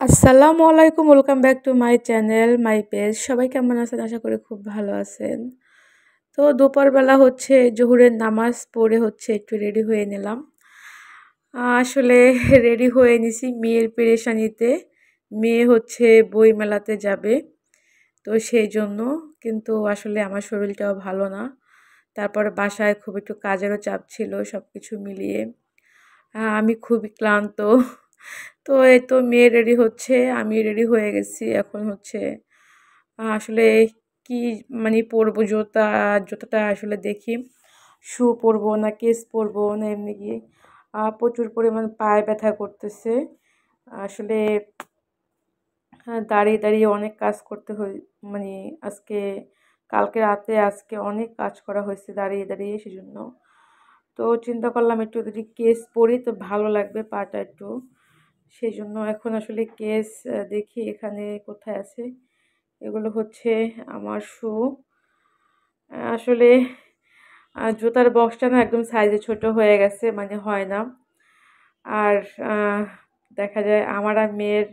আসসালামু আলাইকুম, welcome back to my channel, my page. সবাই কেমন আছেন? আশা করি খুব ভালো আছেন। তো দুপুরবেলা জোহরের নামাজ পড়ে একটু রেডি হয়ে নিলাম। আসলে রেডি হয়ে নিছি মেয়ের পেরেশানিতে। মেয়ে বই মেলাতে যাবে, তো সেই জন্য। কিন্তু আসলে আমার শরীরটাও ভালো না। তারপরে বাসায় খুব একটু কাজেরও চাপ ছিল, সব কিছু মিলিয়ে আমি খুবই ক্লান্ত। তো এই তো মেয়ে রেডি হচ্ছে, আমি রেডি হয়ে গেছি। এখন আসলে কি পরবো, জুতাটা আসলে দেখি শু পরবো না কেস পরবো না এমনি গিয়ে প্রচুর পরিমাণ পায়ে ব্যথা করতেছে। আসলে দাঁড়িয়ে দাঁড়িয়ে অনেক কাজ করতে হয়। মানে আজকে কালকে রাতে আজকে অনেক কাজ করা হয়েছে দাঁড়িয়ে দাঁড়িয়ে, সেজন্য। তো চিন্তা করলাম একটু যদি কেস পরি তো ভালো লাগবে পাটা একটু। সেই জন্য এখন আসলে কেস দেখি এখানে কোথায় আছে। এগুলো আমার শু। আসলে জুতার বক্সটা না একদম সাইজে ছোট হয়ে গেছে, মানে হয় না। আর দেখা যায় আমার আর মেয়ের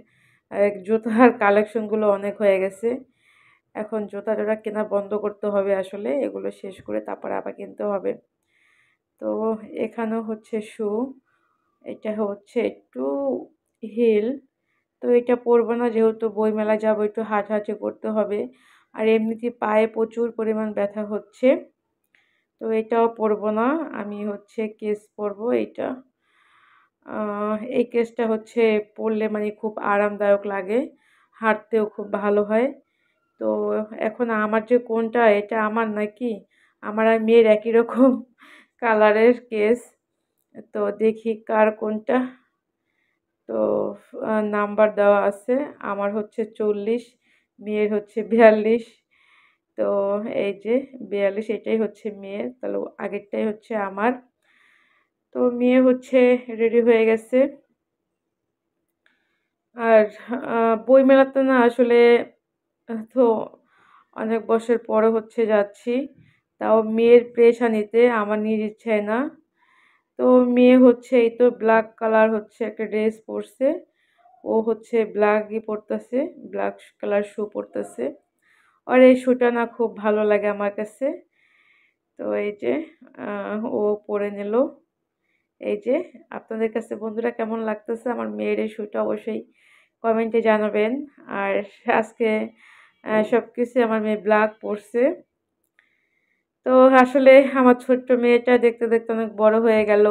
জুতার কালেকশনগুলো অনেক হয়ে গেছে। এখন জুতা জোড়া কেনা বন্ধ করতে হবে, আসলে এগুলো শেষ করে তারপর আবার কিনতে হবে। তো এখানেও শু। এটা একটু হিল। তো এটা পরবো না, যেহেতু বইমেলা যাবো, একটু হাঁটাহাঁটি করতে হবে। আর এমনিতে পায়ে প্রচুর পরিমাণ ব্যথা হচ্ছে। তো এটাও পরবো না, আমি কেস পরবো এইটা। এই কেসটা পরলে মানে খুব আরামদায়ক লাগে, হাঁটতেও খুব ভালো হয়। তো এখন আমার যে কোনটা, এটা আমার নাকি আমার আর মেয়ের একই রকম কালারের কেস। তো দেখি কার কোনটা। তো নাম্বার দেওয়া আছে, আমার 40, মেয়ের 42। তো এই যে 42, এটাই মেয়ের, তাহলে আগেরটাই আমার। তো মেয়ে রেডি হয়ে গেছে। আর বই মেলাতে না আসলে তো অনেক বছর পরে যাচ্ছি, তাও মেয়ের পেরেশানিতে, আমার নিজ ইচ্ছায় না। তো মেয়ে এই তো ব্ল্যাক কালার একটা ড্রেস পরছে। ও ব্ল্যাকই পরতেছে, ব্ল্যাক কালার শু পরতেছে। আর এই শুটা না খুব ভালো লাগে আমার কাছে। তো এই যে ও পরে নিল। এই যে আপনাদের কাছে বন্ধুরা কেমন লাগতেছে আমার মেয়ের এই শুটা, অবশ্যই কমেন্টে জানাবেন। আর আজকে সবকিছু আমার মেয়ে ব্ল্যাক পরছে। তো আসলে আমার ছোট্ট মেয়েটা দেখতে দেখতে অনেক বড় হয়ে গেল।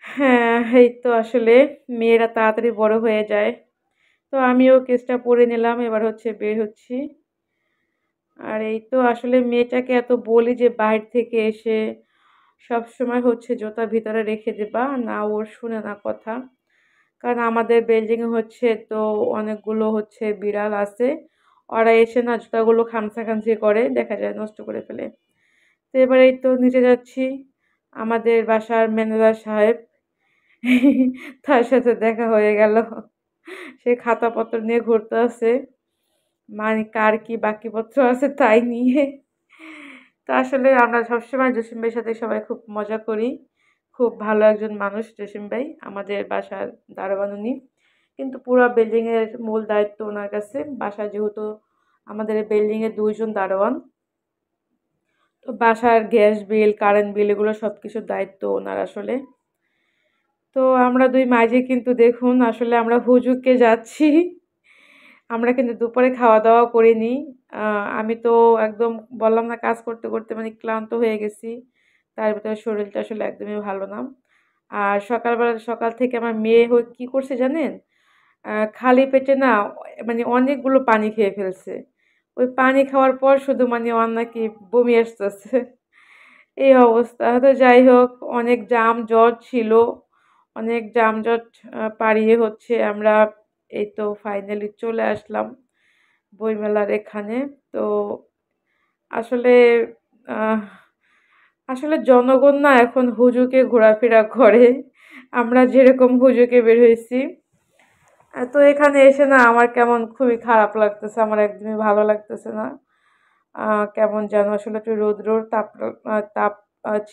হ্যাঁ, এই তো আসলে মেয়েরা তাড়াতাড়ি বড় হয়ে যায়। তো আমিও কেসটা পরে নিলাম, এবার বের হচ্ছি। আর এই তো আসলে মেয়েটাকে এত বলি যে বাইরে থেকে এসে সবসময় জুতা ভিতরে রেখে দিবা, না ওর শুনে না কথা। কারণ আমাদের বিল্ডিংয়ে তো অনেকগুলো বিড়াল আছে, ওরা এসে না জুতাগুলো খামচাখামচি করে, দেখা যায় নষ্ট করে ফেলে। তো এবার এই তো নিচে যাচ্ছি, আমাদের বাসার ম্যানেজার সাহেব তার সাথে দেখা হয়ে গেল। সে খাতাপত্র নিয়ে ঘুরতে আছে, মানে কার কি বাকিপত্র আছে তাই নিয়ে। তো আসলে আমরা সবসময় জসিম ভাইয়ের সাথে সবাই খুব মজা করি। খুব ভালো একজন মানুষ জসিম ভাই, আমাদের বাসার দারোয়ান উনি। কিন্তু পুরো বিল্ডিংয়ের মূল দায়িত্ব ওনার কাছে। বাসায় যেহেতু আমাদের এই বিল্ডিংয়ে 2 জন দারোয়ান, তো বাসার গ্যাস বিল, কারেন্ট বিল, এগুলো সবকিছুর দায়িত্ব ওনার আসলে। তো আমরা 2 মাঝে কিন্তু দেখুন আসলে আমরা হুজুগকে যাচ্ছি। আমরা কিন্তু দুপুরে খাওয়া-দাওয়া করিনি। আমি তো একদম বললাম না, কাজ করতে, করতে মানে ক্লান্ত হয়ে গেছি। তার ভিতরে শরীরটা আসলে একদমই ভালো না। আর সকাল থেকে আমার মেয়ে কি করছে জানেন? খালি পেটে না মানে অনেকগুলো পানি খেয়ে ফেলছে। ওই পানি খাওয়ার পর শুধু মানে ওর নাকি বমি আসতেছে। এই অবস্থা। তো যাই হোক, অনেক যানজট ছিল। অনেক যানজট পাড়িয়ে আমরা এই তো ফাইনালি চলে আসলাম বইমেলার এখানে। তো আসলে আহ আসলে জনগণ না এখন হুজুগে ঘোরাফেরা করে। আমরা যেরকম হুজুগে বের হইছি। তো এখানে এসে না আমার কেমন খুবই খারাপ লাগতেছে, আমার একদমই ভালো লাগতেছে না। কেমন যেন আসলে একটু রৌদ্রর তাপ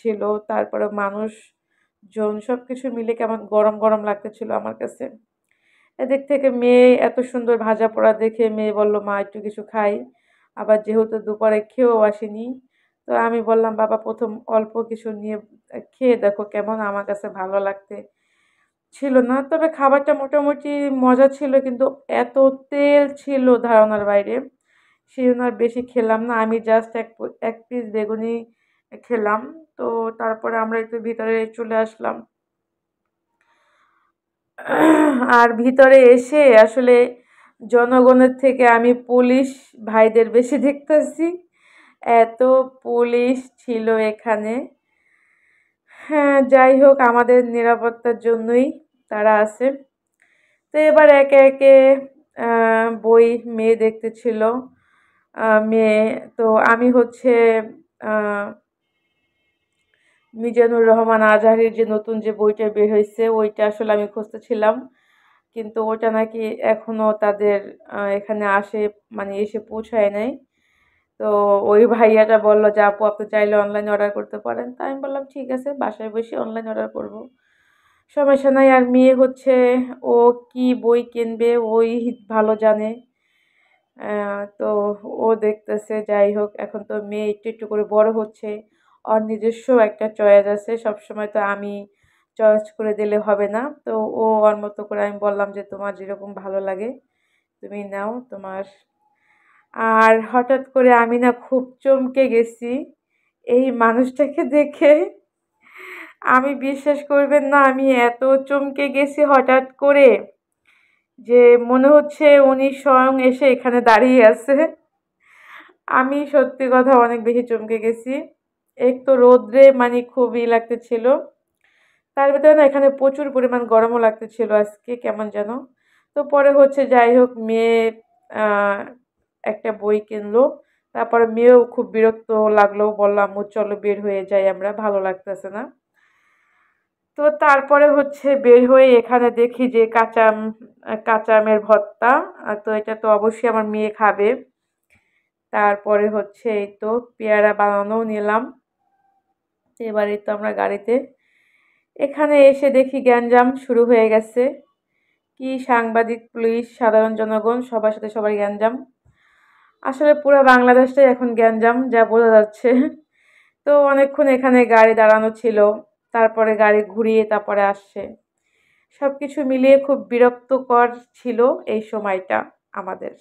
ছিল। তারপরে মানুষজন সবকিছু মিলে কেমন গরম, গরম লাগতেছিল আমার কাছে। এদিক থেকে মেয়ে এত সুন্দর ভাজা পোড়া দেখে মেয়ে বলল, "মা একটু কিছু খাই।" আবার যেহেতু দুপুরে খেয়েও আসেনি, তো আমি বললাম, "বাবা ১ম অল্প কিছু নিয়ে খেয়ে দেখো কেমন?" আমার কাছে ভালো লাগতে ছিল না। তবে খাবারটা মোটামুটি মজা ছিল কিন্তু এত তেল ছিল ধারণার বাইরে। সেজন্য আর বেশি খেলাম না। আমি জাস্ট ১ পিস বেগুনি খেলাম। তো তারপরে আমরা একটু ভিতরে চলে আসলাম। আর ভিতরে এসে আসলে জনগণের থেকে আমি পুলিশ ভাইদের বেশি দেখতেছি। এত পুলিশ ছিল এখানে। হ্যাঁ, যাই হোক আমাদের নিরাপত্তার জন্যই তারা আছে। তো এবার একে, একে আ বই মেয়ে দেখতেছিল। মেয়ে তো আমি হচ্ছে আ মিজানুর রহমান আজহারির যে নতুন যে বইটা বের হইছে ওইটা আসলে আমি খুঁজতেছিলাম। কিন্তু ওটা নাকি এখনো তাদের এখানে মানে এসে পৌঁছায় নাই। তো ওই ভাইয়াটা বলল যে, "আপু আপনি চাইলে অনলাইনে অর্ডার করতে পারেন।" তো আমি বললাম, "ঠিক আছে, বাসায় বসে অনলাইন অর্ডার করব। সমস্যা নাই।" আর মেয়ে হচ্ছে ও কি বই কিনবে ওই ভালো জানে। তো ও দেখতেছে যাই হোক এখন তো মেয়ে একটু, একটু করে বড় হচ্ছে। ওর নিজস্ব একটা চয়েস আছে। সবসময় তো আমি চয়েস করে দিলে হবে না। তো ও ওর মতো করে আমি বললাম যে, "তোমার যেরকম ভালো লাগে তুমি নাও তোমার।" আর হঠাৎ করে আমি না খুব চমকে গেছি এই মানুষটাকে দেখে। আমি বিশ্বাস করবেন না আমি এত চমকে গেছি হঠাৎ করে যে মনে হচ্ছে উনি স্বয়ং এসে এখানে দাঁড়িয়ে আছে। আমি সত্যি কথা অনেক বেশি চমকে গেছি। এক তো রৌদ্রে মানে খুবই লাগতেছিল। তার ভেতরে না এখানে প্রচুর পরিমাণ গরমও লাগতেছিল আজকে কেমন যেন। তো পরে হচ্ছে যাই হোক মেয়ে আ একটা বই কিনলো। তারপরে মেয়েও খুব বিরক্ত লাগলো। বলল, "আম্মু চলো বের হয়ে যাই আমরা, ভালো লাগতেছে না।" তো তারপরে হচ্ছে বের হয়ে এখানে দেখি যে কাঁচা আমের ভর্তা। তো এটা তো অবশ্যই আমার মেয়ে খাবে। তারপরে হচ্ছে এই তো পেয়ারা বানানোও নিলাম। এবার এই তো আমরা গাড়িতে। এখানে এসে দেখি গ্যাঞ্জাম শুরু হয়ে গেছে। কি সাংবাদিক, পুলিশ, সাধারণ জনগণ সবার সাথে সবার গ্যাঞ্জাম। আসলে পুরা বাংলাদেশটাই এখন গ্যাঞ্জাম যা বোঝা যাচ্ছে। তো অনেকক্ষণ এখানে গাড়ি দাঁড়ানো ছিল। তারপরে গাড়ি ঘুরিয়ে তারপরে আসছে। সবকিছু মিলিয়ে খুব বিরক্তকর ছিল এই সময়টা আমাদের।